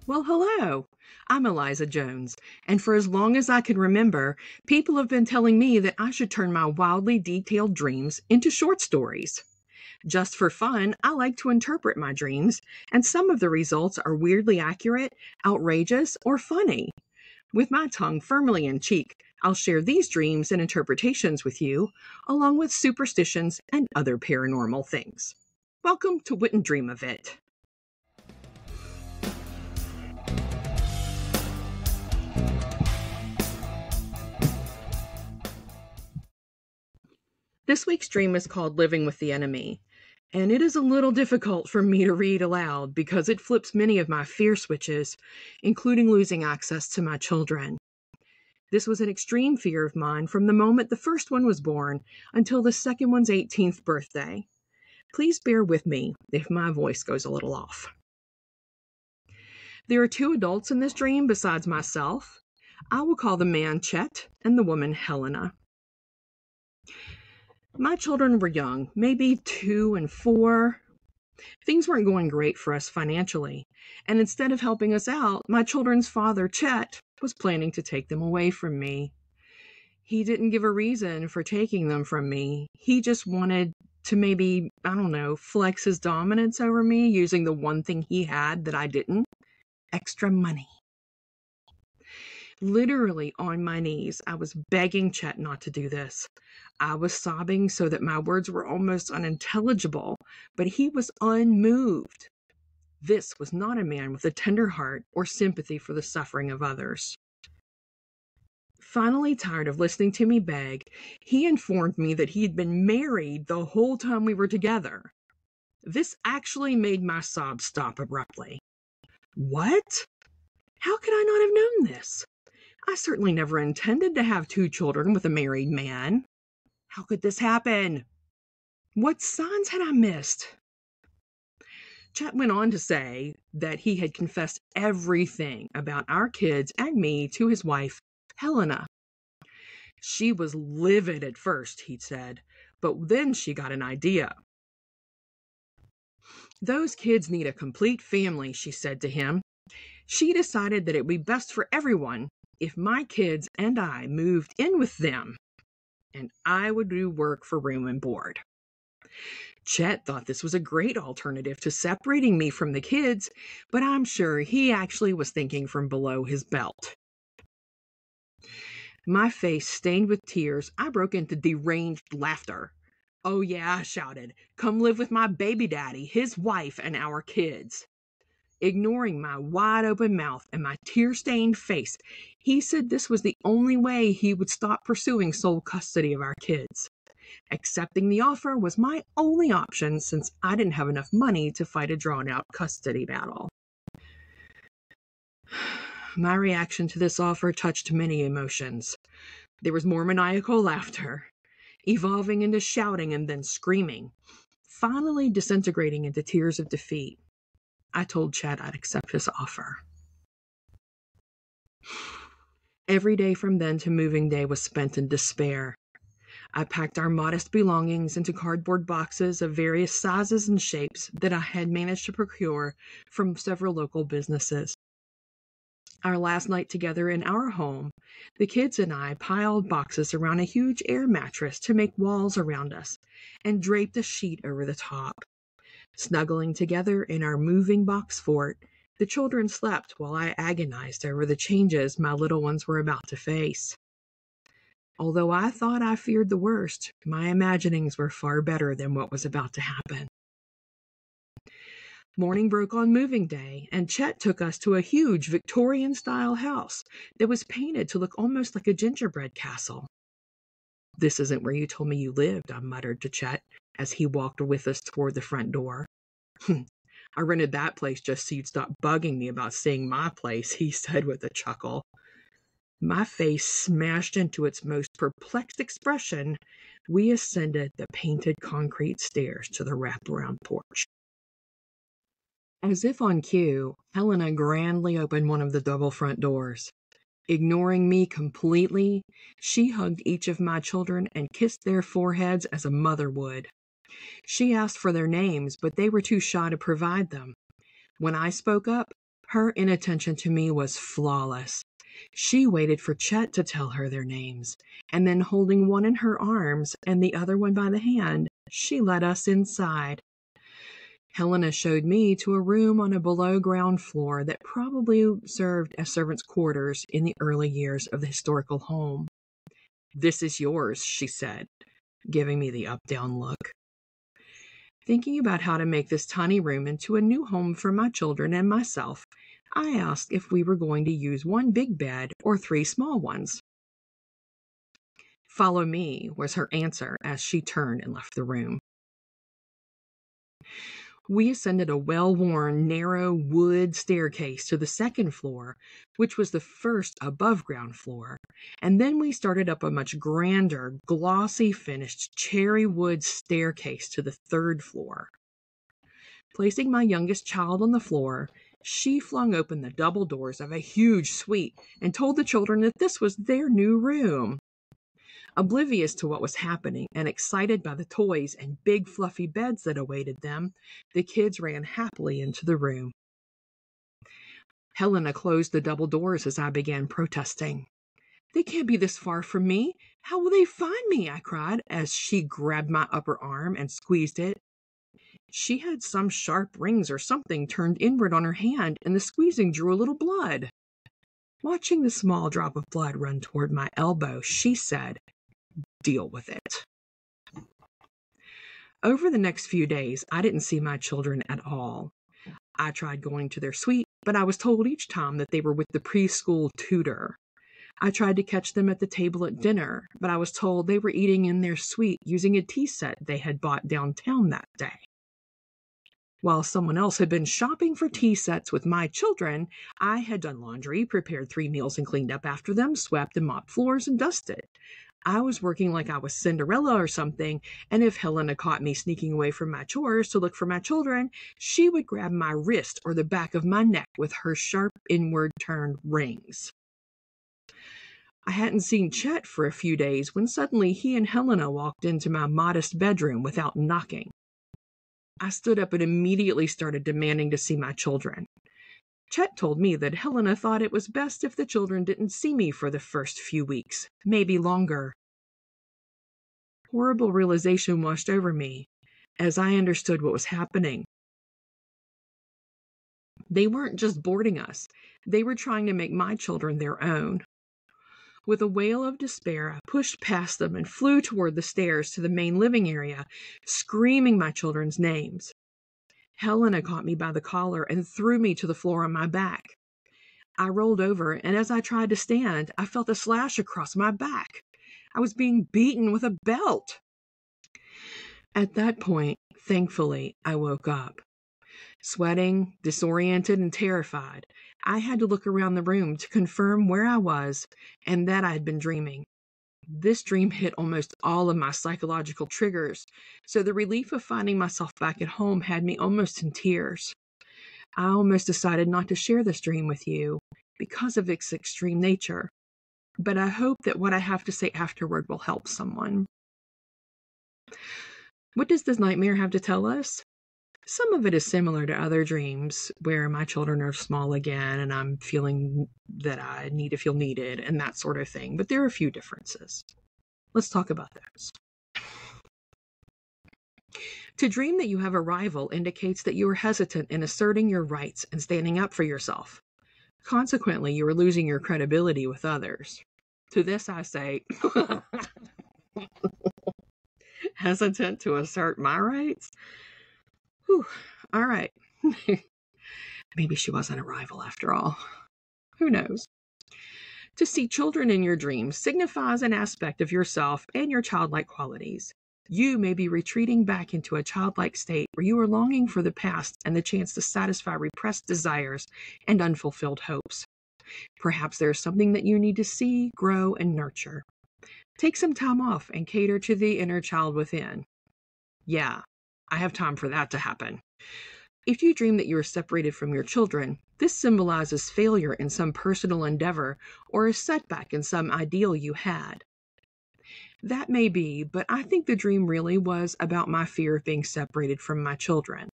Well, hello. I'm Eliza Jones, and for as long as I can remember, people have been telling me that I should turn my wildly detailed dreams into short stories. Just for fun, I like to interpret my dreams, and some of the results are weirdly accurate, outrageous, or funny. With my tongue firmly in cheek, I'll share these dreams and interpretations with you, along with superstitions and other paranormal things. Welcome to Wouldn't Dream of It. This week's dream is called Living with the Enemy, and it is a little difficult for me to read aloud because it flips many of my fear switches, including losing access to my children. This was an extreme fear of mine from the moment the first one was born until the second one's 18th birthday. Please bear with me if my voice goes a little off. There are two adults in this dream besides myself. I will call the man Chet and the woman Helena. My children were young, maybe 2 and 4. Things weren't going great for us financially, and instead of helping us out, my children's father, Chet, was planning to take them away from me. He didn't give a reason for taking them from me. He just wanted to maybe, flex his dominance over me using the one thing he had that I didn't: extra money. Literally on my knees, I was begging Chet not to do this. I was sobbing so that my words were almost unintelligible, but he was unmoved. This was not a man with a tender heart or sympathy for the suffering of others. Finally, tired of listening to me beg, he informed me that he had been married the whole time we were together. This actually made my sobs stop abruptly. What? How could I not have known this? I certainly never intended to have 2 children with a married man. How could this happen? What signs had I missed? Chet went on to say that he had confessed everything about our kids and me to his wife, Helena. She was livid at first, he said, but then she got an idea. Those kids need a complete family, she said to him. She decided that it would be best for everyone if my kids and I moved in with them, and I would do work for room and board. Chet thought this was a great alternative to separating me from the kids, but I'm sure he actually was thinking from below his belt. My face stained with tears, I broke into deranged laughter. "Oh yeah," I shouted, "come live with my baby daddy, his wife, and our kids." Ignoring my wide-open mouth and my tear-stained face, he said this was the only way he would stop pursuing sole custody of our kids. Accepting the offer was my only option since I didn't have enough money to fight a drawn-out custody battle. My reaction to this offer touched many emotions. There was more maniacal laughter, evolving into shouting and then screaming, finally disintegrating into tears of defeat. I told Chet I'd accept his offer. Every day from then to moving day was spent in despair. I packed our modest belongings into cardboard boxes of various sizes and shapes that I had managed to procure from several local businesses. Our last night together in our home, the kids and I piled boxes around a huge air mattress to make walls around us and draped a sheet over the top. Snuggling together in our moving box fort, the children slept while I agonized over the changes my little ones were about to face. Although I thought I feared the worst, my imaginings were far better than what was about to happen. Morning broke on moving day, and Chet took us to a huge Victorian-style house that was painted to look almost like a gingerbread castle. "This isn't where you told me you lived," I muttered to Chet as he walked with us toward the front door. "I rented that place just so you'd stop bugging me about seeing my place," he said with a chuckle. My face smashed into its most perplexed expression, we ascended the painted concrete stairs to the wraparound porch. As if on cue, Helena grandly opened one of the double front doors. Ignoring me completely, she hugged each of my children and kissed their foreheads as a mother would. She asked for their names, but they were too shy to provide them. When I spoke up, her inattention to me was flawless. She waited for Chet to tell her their names, and then holding one in her arms and the other one by the hand, she led us inside. Helena showed me to a room on a below-ground floor that probably served as servants' quarters in the early years of the historical home. "This is yours," she said, giving me the up-down look. Thinking about how to make this tiny room into a new home for my children and myself, I asked if we were going to use one big bed or 3 small ones. "Follow me," was her answer as she turned and left the room. We ascended a well-worn, narrow wood staircase to the second floor, which was the first above-ground floor, and then we started up a much grander, glossy-finished cherry wood staircase to the third floor. Placing my youngest child on the floor, she flung open the double doors of a huge suite and told the children that this was their new room. Oblivious to what was happening and excited by the toys and big fluffy beds that awaited them, the kids ran happily into the room. Helena closed the double doors as I began protesting. "They can't be this far from me. How will they find me?" I cried as she grabbed my upper arm and squeezed it. She had some sharp rings or something turned inward on her hand, and the squeezing drew a little blood. Watching the small drop of blood run toward my elbow, she said, "Deal with it." Over the next few days, I didn't see my children at all. I tried going to their suite, but I was told each time that they were with the preschool tutor. I tried to catch them at the table at dinner, but I was told they were eating in their suite using a tea set they had bought downtown that day. While someone else had been shopping for tea sets with my children, I had done laundry, prepared 3 meals and cleaned up after them, swept and mopped floors and dusted. I was working like I was Cinderella or something, and if Helena caught me sneaking away from my chores to look for my children, she would grab my wrist or the back of my neck with her sharp inward-turned rings. I hadn't seen Chet for a few days when suddenly he and Helena walked into my modest bedroom without knocking. I stood up and immediately started demanding to see my children. Chet told me that Helena thought it was best if the children didn't see me for the first few weeks, maybe longer. Horrible realization washed over me as I understood what was happening. They weren't just boarding us, they were trying to make my children their own. With a wail of despair, I pushed past them and flew toward the stairs to the main living area, screaming my children's names. Helena caught me by the collar and threw me to the floor on my back. I rolled over, and as I tried to stand, I felt a slash across my back. I was being beaten with a belt. At that point, thankfully, I woke up. Sweating, disoriented, and terrified, I had to look around the room to confirm where I was and that I had been dreaming. This dream hit almost all of my psychological triggers, so the relief of finding myself back at home had me almost in tears. I almost decided not to share this dream with you because of its extreme nature, but I hope that what I have to say afterward will help someone. What does this nightmare have to tell us? Some of it is similar to other dreams where my children are small again and I'm feeling that I need to feel needed and that sort of thing, but there are a few differences. Let's talk about those. To dream that you have a rival indicates that you are hesitant in asserting your rights and standing up for yourself. Consequently, you are losing your credibility with others. To this I say, hesitant to assert my rights? Whew, all right. Maybe she wasn't a rival after all. Who knows? To see children in your dreams signifies an aspect of yourself and your childlike qualities. You may be retreating back into a childlike state where you are longing for the past and the chance to satisfy repressed desires and unfulfilled hopes. Perhaps there's something that you need to see, grow, and nurture. Take some time off and cater to the inner child within. Yeah, I have time for that to happen. If you dream that you are separated from your children, this symbolizes failure in some personal endeavor or a setback in some ideal you had. That may be, but I think the dream really was about my fear of being separated from my children.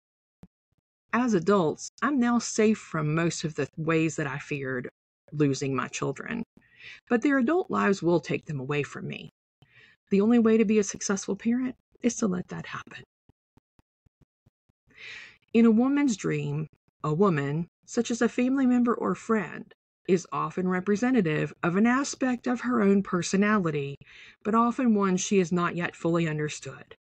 As adults, I'm now safe from most of the ways that I feared losing my children, but their adult lives will take them away from me. The only way to be a successful parent is to let that happen. In a woman's dream, a woman, such as a family member or friend, is often representative of an aspect of her own personality, but often one she has not yet fully understood.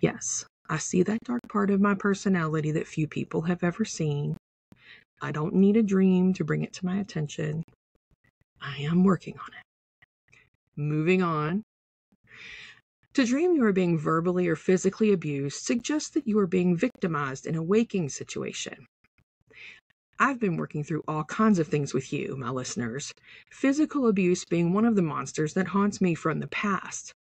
Yes, I see that dark part of my personality that few people have ever seen. I don't need a dream to bring it to my attention. I am working on it. Moving on. To dream you are being verbally or physically abused suggests that you are being victimized in a waking situation. I've been working through all kinds of things with you, my listeners, physical abuse being one of the monsters that haunts me from the past.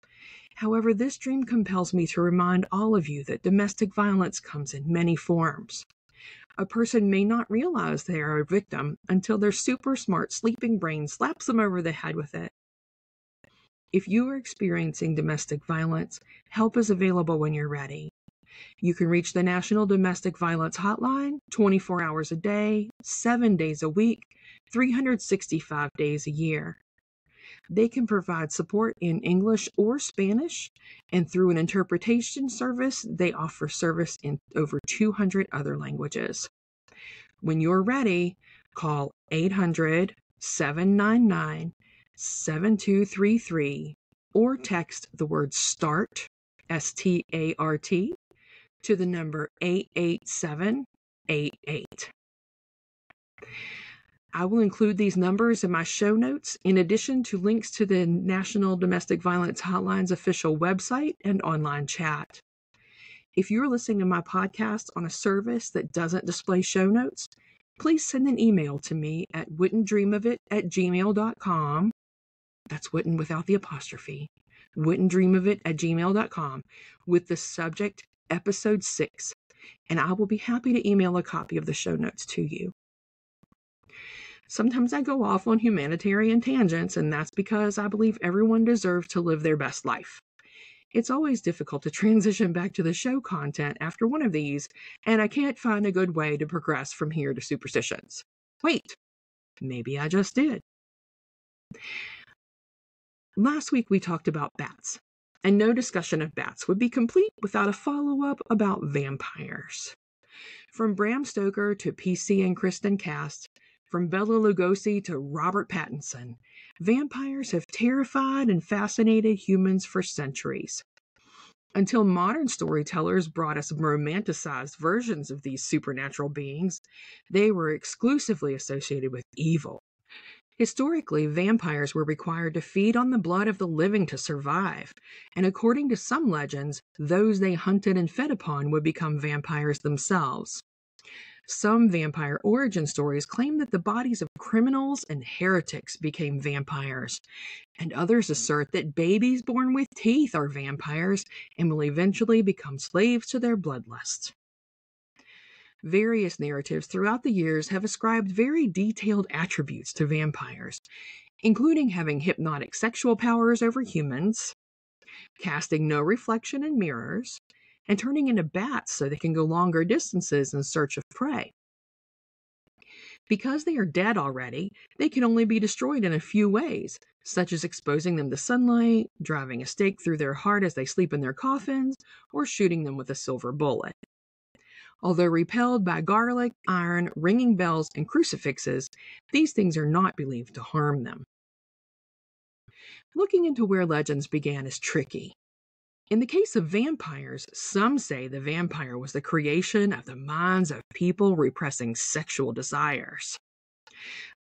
However, this dream compels me to remind all of you that domestic violence comes in many forms. A person may not realize they are a victim until their super smart sleeping brain slaps them over the head with it. If you are experiencing domestic violence, help is available when you're ready. You can reach the National Domestic Violence Hotline 24 hours a day, 7 days a week, 365 days a year. They can provide support in English or Spanish, and through an interpretation service, they offer service in over 200 other languages. When you're ready, call 800-799-7233 or text the word START, S-T-A-R-T, to the number 88788. I will include these numbers in my show notes, in addition to links to the National Domestic Violence Hotline's official website and online chat. If you're listening to my podcast on a service that doesn't display show notes, please send an email to me at wouldn'tdreamofit@gmail.com. That's wouldn't without the apostrophe. wouldn'tdreamofit@gmail.com with the subject Episode 6, and I will be happy to email a copy of the show notes to you. Sometimes I go off on humanitarian tangents, and that's because I believe everyone deserves to live their best life. It's always difficult to transition back to the show content after one of these, and I can't find a good way to progress from here to Superstitions. Wait, maybe I just did. Last week we talked about bats, and no discussion of bats would be complete without a follow-up about vampires. From Bram Stoker to PC and Kristen Cast, from Bela Lugosi to Robert Pattinson, vampires have terrified and fascinated humans for centuries. Until modern storytellers brought us romanticized versions of these supernatural beings, they were exclusively associated with evil. Historically, vampires were required to feed on the blood of the living to survive, and according to some legends, those they hunted and fed upon would become vampires themselves. Some vampire origin stories claim that the bodies of criminals and heretics became vampires, and others assert that babies born with teeth are vampires and will eventually become slaves to their bloodlust. Various narratives throughout the years have ascribed very detailed attributes to vampires, including having hypnotic sexual powers over humans, casting no reflection in mirrors, and turning into bats so they can go longer distances in search of prey. Because they are dead already, they can only be destroyed in a few ways, such as exposing them to sunlight, driving a stake through their heart as they sleep in their coffins, or shooting them with a silver bullet. Although repelled by garlic, iron, ringing bells, and crucifixes, these things are not believed to harm them. Looking into where legends began is tricky. In the case of vampires, some say the vampire was the creation of the minds of people repressing sexual desires.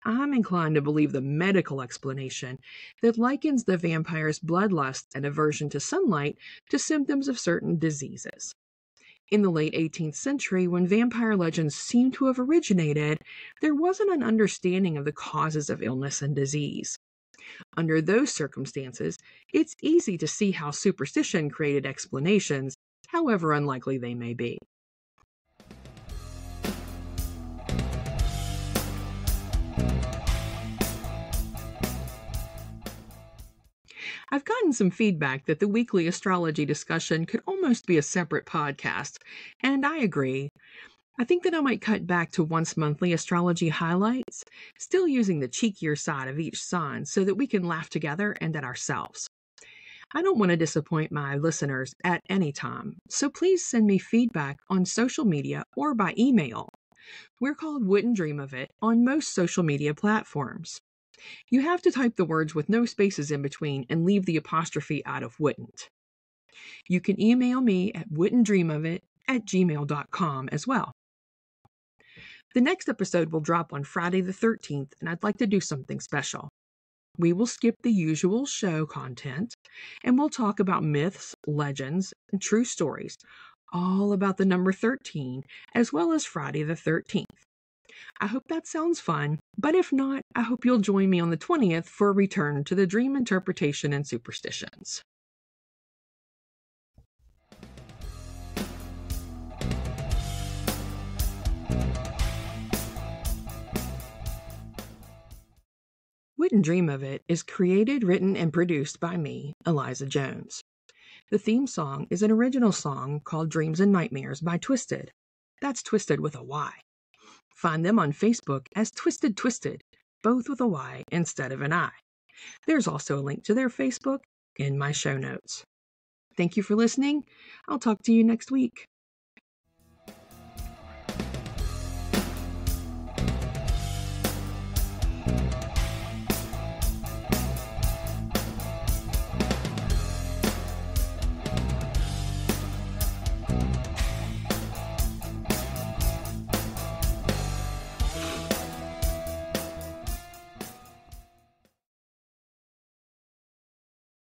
I'm inclined to believe the medical explanation that likens the vampire's bloodlust and aversion to sunlight to symptoms of certain diseases. In the late 18th century, when vampire legends seem to have originated, there wasn't an understanding of the causes of illness and disease. Under those circumstances, it's easy to see how superstition created explanations, however unlikely they may be. I've gotten some feedback that the weekly astrology discussion could almost be a separate podcast, and I agree. I think that I might cut back to once monthly astrology highlights, still using the cheekier side of each sign so that we can laugh together and at ourselves. I don't want to disappoint my listeners at any time, so please send me feedback on social media or by email. We're called Wouldn't Dream of It on most social media platforms. You have to type the words with no spaces in between and leave the apostrophe out of wouldn't. You can email me at wouldn'tdreamofit@gmail.com as well. The next episode will drop on Friday the 13th, and I'd like to do something special. We will skip the usual show content, and we'll talk about myths, legends, and true stories, all about the number 13, as well as Friday the 13th. I hope that sounds fun, but if not, I hope you'll join me on the 20th for a return to the dream interpretation and superstitions. Wouldn't Dream of It is created, written, and produced by me, Eliza Jones. The theme song is an original song called Dreams and Nightmares by Twysted. That's Twysted with a Y. Find them on Facebook as Twysted, both with a Y instead of an I. There's also a link to their Facebook in my show notes. Thank you for listening. I'll talk to you next week.